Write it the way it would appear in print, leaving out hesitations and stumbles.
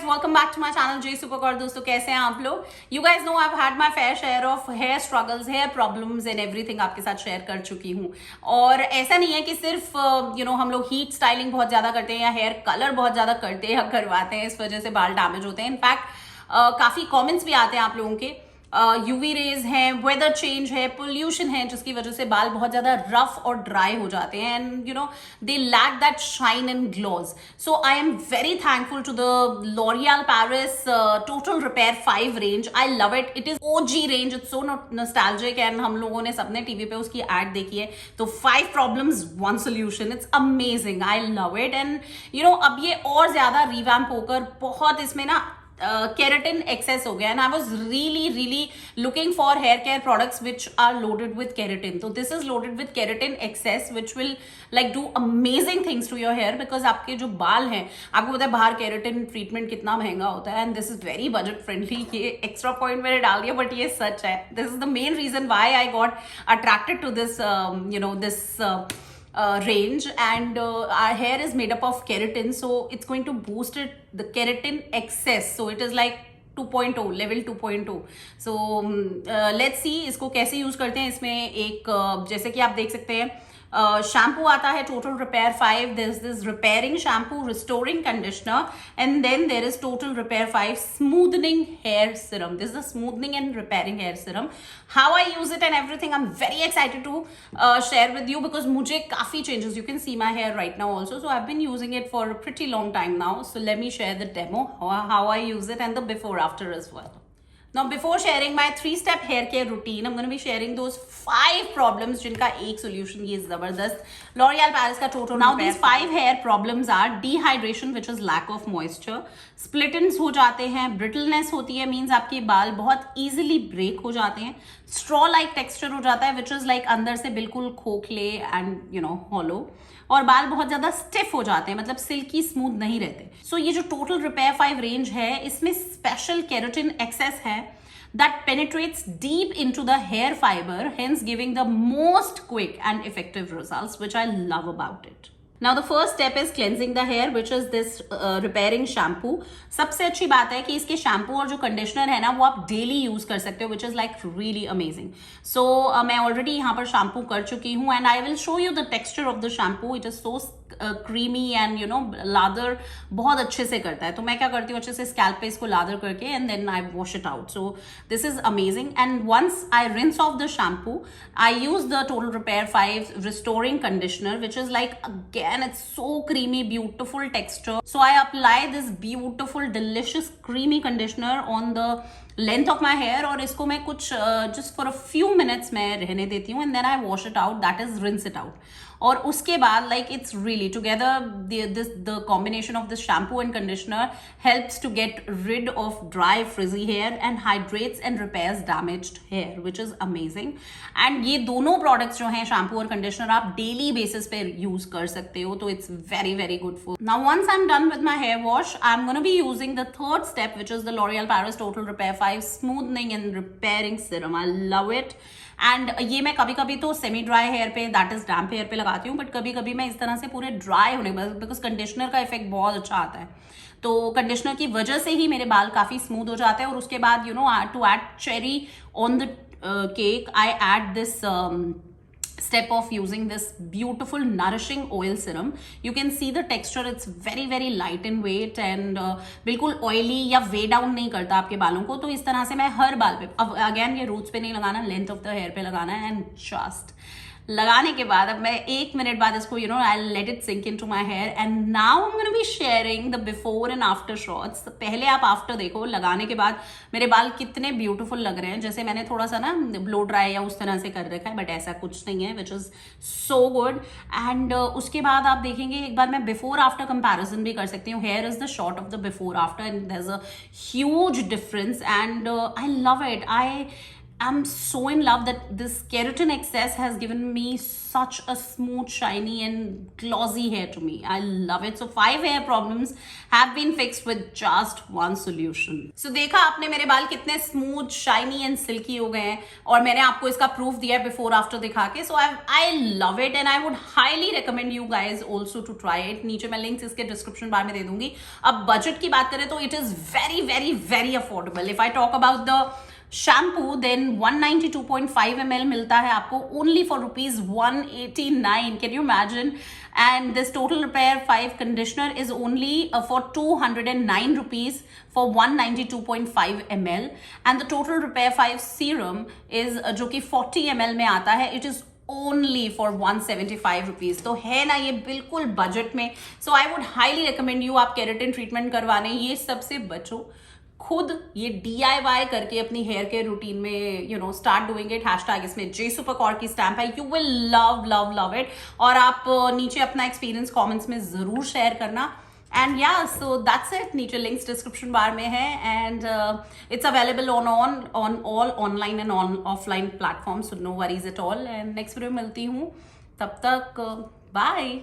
welcome back to my channel J Supercar। दोस्तों कैसे हैं आप लोग? You guys know I've had my fair share of hair struggles, hair problems and everything आपके साथ share कर चुकी हूँ। और ऐसा नहीं है कि सिर्फ हम लोग हीट स्टाइलिंग बहुत ज्यादा करते हैं या हेयर कलर बहुत ज्यादा करते हैं या करवाते हैं, इस वजह से बाल डैमेज होते हैं। इनफैक्ट काफी कमेंट्स भी आते हैं आप लोगों के, यूवी रेज है, वेदर चेंज है, पोल्यूशन है, जिसकी वजह से बाल बहुत ज्यादा रफ और ड्राई हो जाते हैं and they lack that shine and glows. So I am very thankful to the L'Oreal Paris Total Repair 5 range. I love it, it is OG range, it's so nostalgic and हम लोगों ने सबने TV पे उसकी add देखी है। तो 5 problems 1 solution, it's amazing, I love it. And अब ये और ज्यादा रिवैम्प होकर बहुत इसमें ना keratin excess हो गया and I was really looking for hair care products which are loaded with keratin. So this is loaded with keratin excess which will like do amazing things to your hair because आपके जो बाल हैं, आपको पता है बाहर keratin treatment कितना महंगा होता है and this is very budget friendly। ये एक्स्ट्रा पॉइंट मैंने डाल दिया बट ये सच है। This is the main reason why I got attracted to this range and our hair is made up of keratin, so it's going to boost it, the keratin excess, so it is like 2.0 level 2.0। so let's see इसको कैसे use करते हैं। इसमें एक जैसे कि आप देख सकते हैं शैम्पू आता है total Repair 5, there is this repairing shampoo, restoring conditioner and then there is total repair 5 smoothening hair serum। This is the smoothening and repairing hair serum। How I use it and everything I'm very excited to share with you because मुझे काफी changes, you can see my hair right now also, so I've been using it for a pretty long time now। So let me share the demo, how I use it and the before after as well। Now before sharing my 3-step hair care routine, I'm going to be sharing those 5 problems जिनका एक solution ये जबरदस्त L'Oreal Paris का total। Now these 5 hair problems are dehydration which is lack of moisture, split ends हो जाते हैं, brittleness होती है means आपके बाल बहुत easily break हो जाते हैं, straw like texture हो जाता है which is like अंदर से बिल्कुल खोखले and hollow, और बाल बहुत ज्यादा स्टिफ हो जाते हैं, मतलब सिल्की स्मूथ नहीं रहते। सो ये जो टोटल रिपेयर 5 रेंज है इसमें स्पेशल केराटिन एक्सेस है that penetrates deep into the hair fiber, hence giving the most quick and effective results, which I love about it। Now the first step is cleansing the hair, which is this repairing shampoo। सबसे अच्छी बात है कि इसके shampoo और जो conditioner है ना वो आप डेली यूज कर सकते हो, which is like really amazing। So मैं ऑलरेडी यहाँ पर शैम्पू कर चुकी हूँ and I will show you the texture of the shampoo। It is so creamy and lather बहुत अच्छे से करता है। तो मैं क्या करती हूँ, अच्छे से स्कैल्प पे इसको लादर करके and then I wash it out। So this is amazing and once I rinse off the shampoo, I use the Total Repair 5 restoring conditioner which is like again it's so creamy, beautiful texture। So I apply this beautiful delicious creamy conditioner on the length of my hair और इसको मैं कुछ just for a few minutes मैं रहने देती हूँ and then I wash it out, that is rinse it out। और उसके बाद like it's really together the combination of this shampoo and conditioner helps to get rid of dry frizzy hair and hydrates and repairs damaged hair, which is amazing। and ये दोनों products जो हैं shampoo और conditioner आप daily basis पे use कर सकते हो, तो it's very good for। now once I'm done with my hair wash, I'm gonna be using the 3rd step which is the L'Oreal Paris Total Repair 5 smoothening and repairing serum। I love it and ये मैं कभी कभी तो semi dry hair पे, that is damp hair पे लगाती हूँ, but कभी कभी मैं इस तरह से पूरे ड्राई होने के बिकॉज कंडीशनर का इफेक्ट बहुत अच्छा आता है, तो कंडीशनर की वजह से ही मेरे बाल काफी स्मूथ हो जाते हैं। और उसके बाद to add cherry on the cake I add this step of using this beautiful nourishing oil serum। you can see the texture, it's very light in weight and बिल्कुल oily या weigh down नहीं करता आपके बालों को। तो इस तरह से मैं हर बाल पे, अब अगेन ये रूट्स पे नहीं लगाना, लेंथ ऑफ द हेयर पे लगाना है एंड जस्ट लगाने के बाद अब मैं 1 मिनट बाद इसको I let it sink into my hair and now I am gonna be sharing the before and after shots. पहले आप आफ्टर देखो, लगाने के बाद मेरे बाल कितने ब्यूटीफुल लग रहे हैं। जैसे मैंने थोड़ा सा ना ब्लो ड्राई या उस तरह से कर रखा है, बट ऐसा कुछ नहीं है, which is so good. And उसके बाद आप देखेंगे एक बार मैं बिफोर आफ्टर कंपैरिजन भी कर सकती हूँ। Hair is the shot of the before after and there is a huge difference and I love it. I'm so in love that this Keratin XS has given me such a smooth, shiny and glossy hair to me. I love it. So 5 hair problems have been fixed with just one solution. So देखा आपने मेरे बाल कितने smooth, shiny and silky हो गए हैं, और मैंने आपको इसका proof दिया है before after दिखा के. So I love it and I would highly recommend you guys also to try it. नीचे मैं links इसके description बार में दे दूंगी. अब budget की बात करें तो it is very very very affordable. If I talk about the shampoo, then 192.5 ml मिलता है आपको only for rupees 189. Can you imagine? And this Total Repair 5 conditioner is only for 209 rupees for 192.5 ml. And the Total Repair 5 serum is जो कि 40 ml में आता है, it is only for 175 rupees. तो है ना ये बिल्कुल बजट में. So I would highly recommend you आप केराटिन ट्रीटमेंट करवाने, ये सबसे बचो. खुद ये DIY करके अपनी हेयर केयर रूटीन में स्टार्ट डूइंग इट. हैशटैग इसमें JSuperCore की स्टैम्प है. You will love love love it. और आप नीचे अपना एक्सपीरियंस कमेंट्स में जरूर शेयर करना. एंड या सो दैट्स इट. नीचे लिंक्स डिस्क्रिप्शन बार में है and it's available on all online and offline platform. So no worries at all. And next video मिलती हूँ, तब तक बाय.